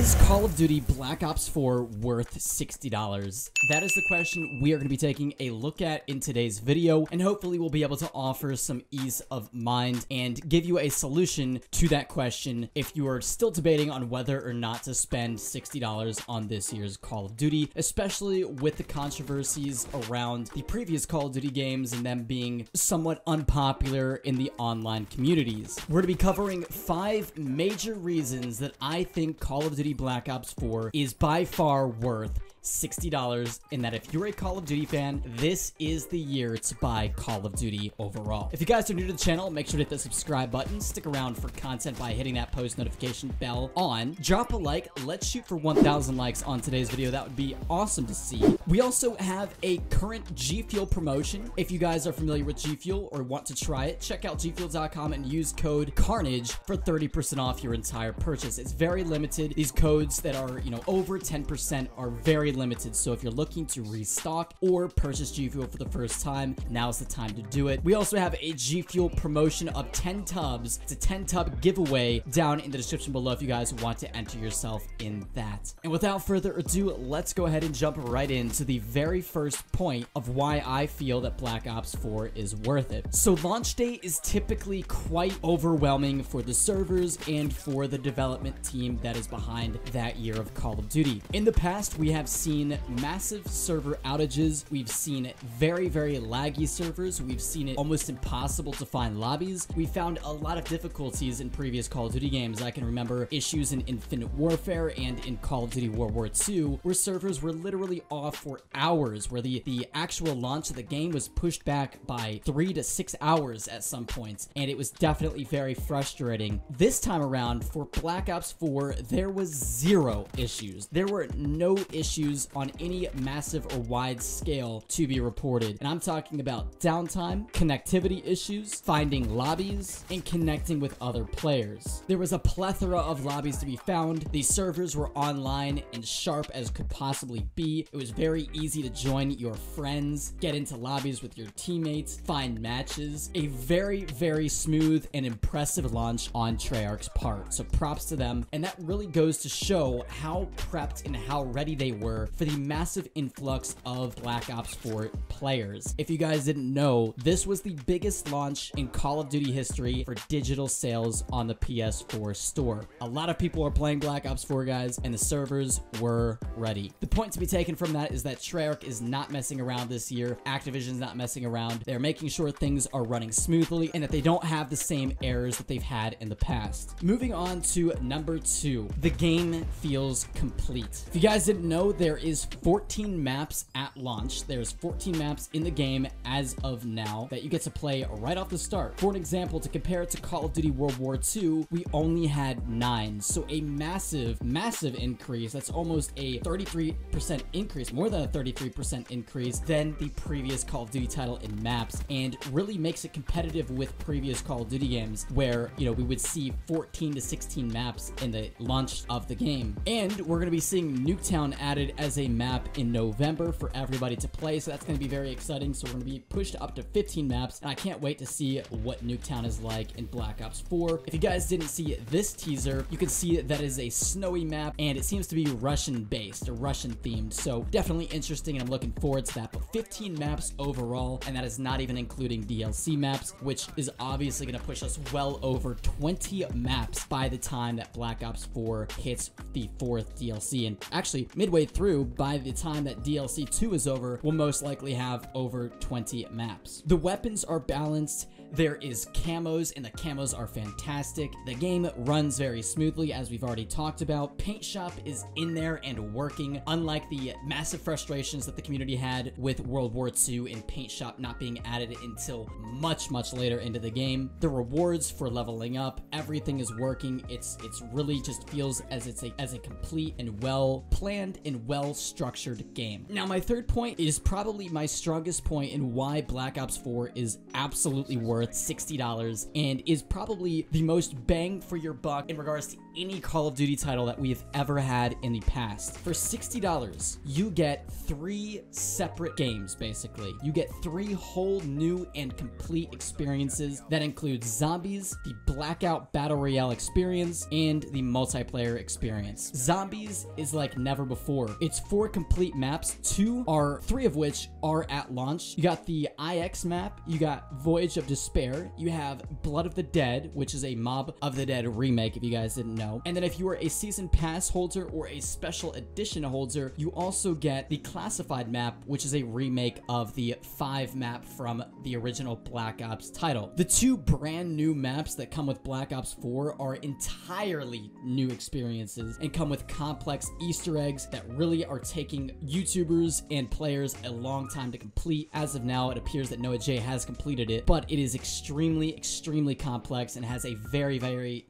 Is Call of Duty Black Ops 4 worth $60? That is the question we are going to be taking a look at in today's video, and hopefully we'll be able to offer some ease of mind and give you a solution to that question if you are still debating on whether or not to spend $60 on this year's Call of Duty, especially with the controversies around the previous Call of Duty games and them being somewhat unpopular in the online communities. We're going to be covering 5 major reasons that I think Call of Duty Black Ops 4 is by far worth $60, and that if you're a Call of Duty fan, this is the year to buy Call of Duty overall. If you guys are new to the channel, make sure to hit the subscribe button, stick around for content by hitting that post notification bell on, drop a like, let's shoot for 1,000 likes on today's video, that would be awesome to see. We also have a current G Fuel promotion. If you guys are familiar with G Fuel or want to try it, check out gfuel.com and use code KARNAGE for 30% off your entire purchase. It's very limited. These codes that are, over 10% are very limited, so if you're looking to restock or purchase G Fuel for the first time, now's the time to do it. We also have a G Fuel promotion of 10 tubs. It's a 10 tub giveaway down in the description below if you guys want to enter yourself in that. And without further ado, let's go ahead and jump right into the very first point of why I feel that Black Ops 4 is worth it. So launch day is typically quite overwhelming for the servers and for the development team that is behind that year of Call of Duty. In the past, we have seen massive server outages. We've seen very laggy servers. We've seen it almost impossible to find lobbies. We found a lot of difficulties in previous Call of Duty games. I can remember issues in Infinite Warfare and in Call of Duty World War II where servers were literally off for hours, where the actual launch of the game was pushed back by 3 to 6 hours at some points, and it was definitely very frustrating. This time around for Black Ops 4, there was 0 issues. There were no issues on any massive or wide scale to be reported, and I'm talking about downtime, connectivity issues, finding lobbies, and connecting with other players. There was a plethora of lobbies to be found. The servers were online and sharp as could possibly be. It was very easy to join your friends, get into lobbies with your teammates, find matches. A very smooth and impressive launch on TREYARCH's part, so props to them, and that really goes to show how prepped and how ready they were for the massive influx of Black Ops 4 players. If you guys didn't know, this was the biggest launch in Call of Duty history for digital sales on the PS4 store. A lot of people are playing Black Ops 4, guys, and the servers were ready. The point to be taken from that is that TREYARCH is not messing around this year. Activision's not messing around. They're making sure things are running smoothly and that they don't have the same errors that they've had in the past. Moving on to number 2, the game feels complete. If you guys didn't know, there is 14 maps at launch. There's 14 maps in the game as of now that you get to play right off the start. For an example, to compare it to Call of Duty World War II, we only had 9. So a massive increase. That's almost a 33% increase, more than a 33% increase than the previous Call of Duty title in maps, and really makes it competitive with previous Call of Duty games where, we would see 14 to 16 maps in the launch of the game. And we're going to be seeing Nuketown added as a map in November for everybody to play, so that's going to be very exciting. So we're going to be pushed up to 15 maps, and I can't wait to see what Nuketown is like in Black Ops 4. If you guys didn't see this teaser, you can see that is a snowy map, and it seems to be Russian based or Russian themed, so definitely interesting, and I'm looking forward to that. But 15 maps overall, and that is not even including DLC maps, which is obviously going to push us well over 20 maps by the time that Black Ops 4 hits the 4th DLC. And actually, midway through, by the time that DLC 2 is over, we'll most likely have over 20 maps. The weapons are balanced. There is camos, and the camos are fantastic. The game runs very smoothly, as we've already talked about. Paint Shop is in there and working, unlike the massive frustrations that the community had with World War II and Paint Shop not being added until much later into the game. The rewards for leveling up, everything is working. It's really just feels as a complete and well planned and well structured game. Now, my third point is probably my strongest point in why Black Ops 4 is absolutely worth $60 and is probably the most bang for your buck in regards to any Call of Duty title that we've ever had in the past. For $60, you get 3 separate games, basically. You get 3 whole new and complete experiences that include Zombies, the Blackout Battle Royale experience, and the multiplayer experience. Zombies is like never before. It's 4 complete maps, 3 of which are at launch. You got the IX map, you got Voyage of Despair, you have Blood of the Dead, which is a Mob of the Dead remake, if you guys didn't know. And then if you are a season pass holder or a special edition holder, you also get the Classified map, which is a remake of the 5 map from the original Black Ops title. The 2 brand new maps that come with Black Ops 4 are entirely new experiences and come with complex Easter eggs that really are taking YouTubers and players a long time to complete. As of now, it appears that Noah J has completed it, but it is extremely complex and has a very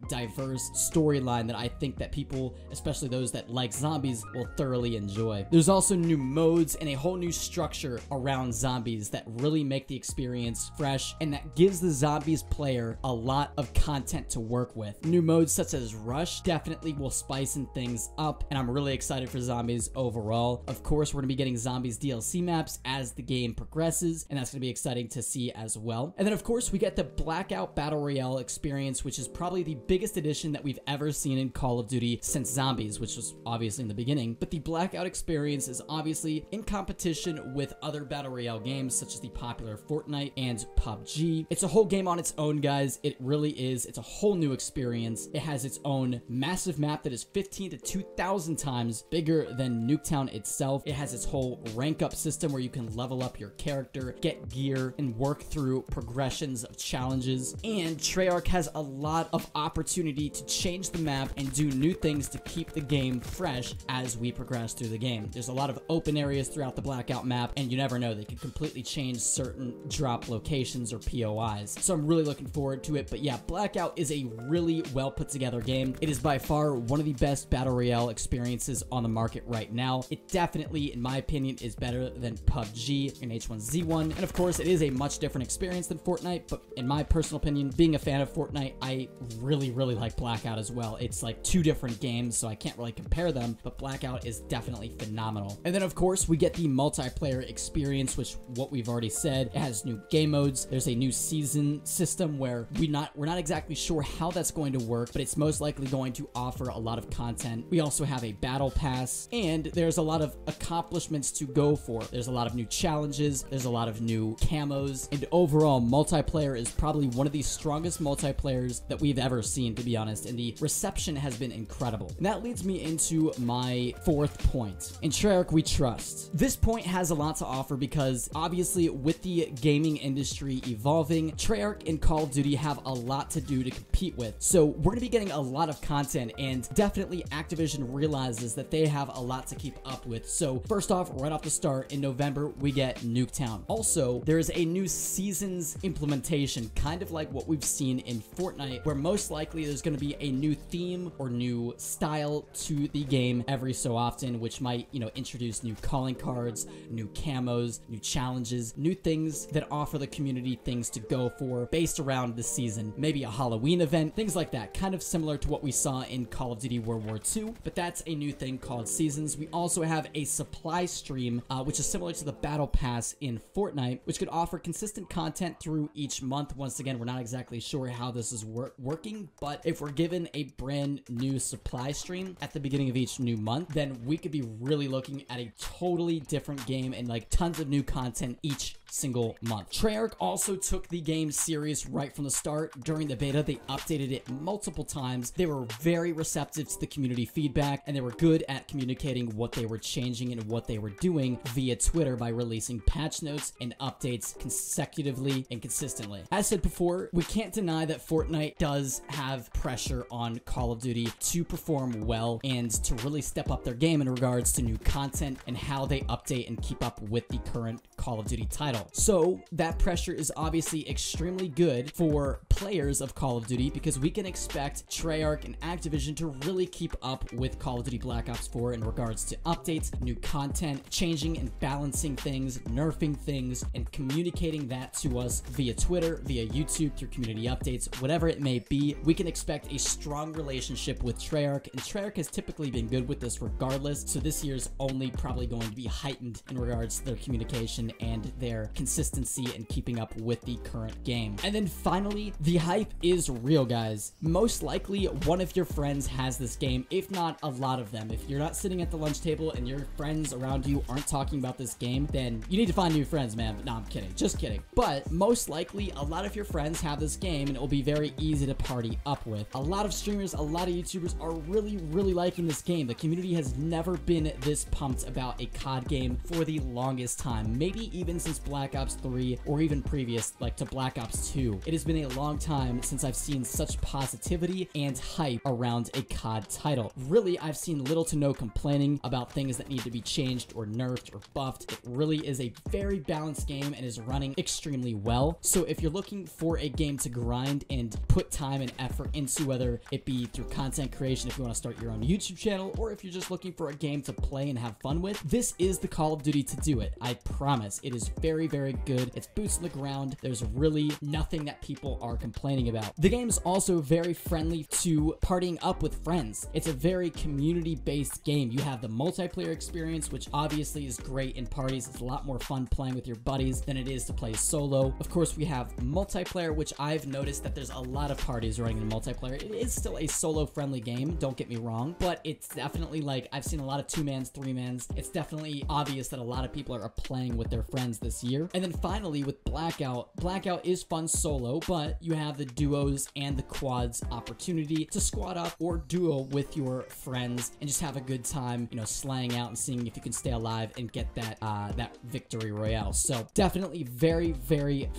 diverse storyline that I think that people, especially those that like zombies, will thoroughly enjoy. There's also new modes and a whole new structure around zombies that really make the experience fresh and that gives the zombies player a lot of content to work with. New modes such as Rush definitely will spice things up, and I'm really excited for zombies overall. Of course, we're gonna be getting zombies DLC maps as the game progresses, and that's gonna be exciting to see as well. And then of course we get the Blackout Battle Royale experience, which is probably the biggest addition that we've ever seen in Call of Duty since Zombies, which was obviously in the beginning. But the Blackout experience is obviously in competition with other Battle Royale games such as the popular Fortnite and PUBG. It's a whole game on its own, guys. It really is. It's a whole new experience. It has its own massive map that is 15 to 2,000 times bigger than Nuketown itself. It has its whole rank up system where you can level up your character, get gear, and work through progressions of challenges. And Treyarch has a lot of opportunity to change the map and do new things to keep the game fresh as we progress through the game. There's a lot of open areas throughout the Blackout map, and you never know, they could completely change certain drop locations or POIs. So I'm really looking forward to it. But yeah, Blackout is a really well put together game. It is by far one of the best Battle Royale experiences on the market right now. It definitely, in my opinion, is better than PUBG and H1Z1. And of course, it is a much different experience than Fortnite, but in my personal opinion, being a fan of Fortnite, I really like Blackout as well. It's like 2 different games, so I can't really compare them, but Blackout is definitely phenomenal. And then of course, we get the multiplayer experience, which what we've already said, it has new game modes. There's a new season system where we're not exactly sure how that's going to work, but it's most likely going to offer a lot of content. We also have a battle pass, and there's a lot of accomplishments to go for. There's a lot of new challenges, there's a lot of new camos, and overall multiplayer is probably one of the strongest multiplayers that we've ever seen, to be honest, and the reception has been incredible. And that leads me into my 4th point. In Treyarch we trust. This point has a lot to offer because obviously with the gaming industry evolving, Treyarch and Call of Duty have a lot to do to compete with. So we're gonna be getting a lot of content, and definitely Activision realizes that they have a lot to keep up with. So first off, right off the start, in November we get Nuketown. Also, there is a new seasons implementation, kind of like what we've seen in Fortnite, where most likely there's going to be a new theme or new style to the game every so often, which might, you know, introduce new calling cards, new camos, new challenges, new things that offer the community things to go for based around the season. Maybe a Halloween event, things like that, kind of similar to what we saw in Call of Duty World War II, but that's a new thing called Seasons. We also have a supply stream, which is similar to the Battle Pass in Fortnite, which could offer consistent content through each month. Once again, we're not exactly sure how this is working, but if we're given a brand new supply stream at the beginning of each new month, then we could be really looking at a totally different game and like tons of new content each single month. Treyarch also took the game serious right from the start. During the beta, they updated it multiple times. They were very receptive to the community feedback, and they were good at communicating what they were changing and what they were doing via Twitter by releasing patch notes and updates consecutively and consistently. As said before, we can't deny that Fortnite does have pressure on Call of Duty to perform well and to really step up their game in regards to new content and how they update and keep up with the current Call of Duty title. So that pressure is obviously extremely good for players of Call of Duty, because we can expect Treyarch and Activision to really keep up with Call of Duty Black Ops 4 in regards to updates, new content, changing and balancing things, nerfing things, and communicating that to us via Twitter, via YouTube, through community updates, whatever it may be. We can expect a strong relationship with Treyarch, and Treyarch has typically been good with this regardless, so this year's only probably going to be heightened in regards to their communication and their consistency in keeping up with the current game. And then finally, the hype is real, guys. Most likely one of your friends has this game, if not a lot of them. If you're not sitting at the lunch table and your friends around you aren't talking about this game, then you need to find new friends, man. No, I'm kidding, just kidding. But most likely a lot of your friends have this game, and it will be very easy to party up with. A lot of streamers, a lot of YouTubers are really liking this game. The community has never been this pumped about a COD game for the longest time, maybe even since Black Ops 3 or even previous, like to Black Ops 2. It has been a long time since I've seen such positivity and hype around a COD title. Really, I've seen little to no complaining about things that need to be changed or nerfed or buffed. It really is a very balanced game and is running extremely well. So if you're looking for a game to grind and put time and effort into, whether it be through content creation, if you want to start your own YouTube channel, or if you're just looking for a game to play and have fun with, this is the Call of Duty to do it. I promise. It is very good. It's boots on the ground. There's really nothing that people are complaining about. The game's also very friendly to partying up with friends. It's a very community-based game. You have the multiplayer experience, which obviously is great in parties. It's a lot more fun playing with your buddies than it is to play solo. Of course, we have multiplayer, which I've noticed that there's a lot of parties running in multiplayer. It is still a solo-friendly game, don't get me wrong, but it's definitely like, I've seen a lot of 2-mans, 3-mans. It's definitely obvious that a lot of people are playing with their friends this year. And then finally, with Blackout, Blackout is fun solo, but you have the duos and the quads opportunity to squad up or duo with your friends and just have a good time, you know, slaying out and seeing if you can stay alive and get that that victory royale. So definitely very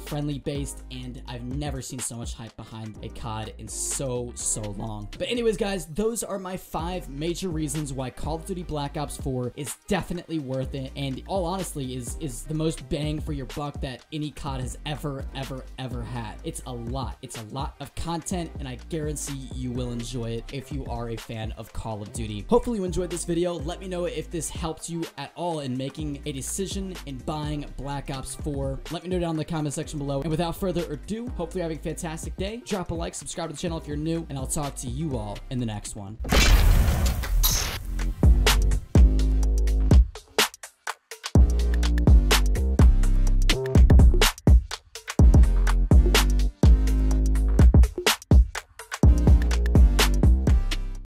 friendly based, and I've never seen so much hype behind a COD in so long. But anyways, guys, those are my 5 major reasons why Call of Duty Black Ops 4 is definitely worth it, and all honestly is the most bang for your buck that any COD has ever had. It's a lot of content, and I guarantee you will enjoy it if you are a fan of Call of Duty. Hopefully you enjoyed this video. Let me know if this helped you at all in making a decision in buying Black Ops 4. Let me know down in the comment section below. And without further ado, hopefully you're having a fantastic day. Drop a like, subscribe to the channel if you're new, and I'll talk to you all in the next one.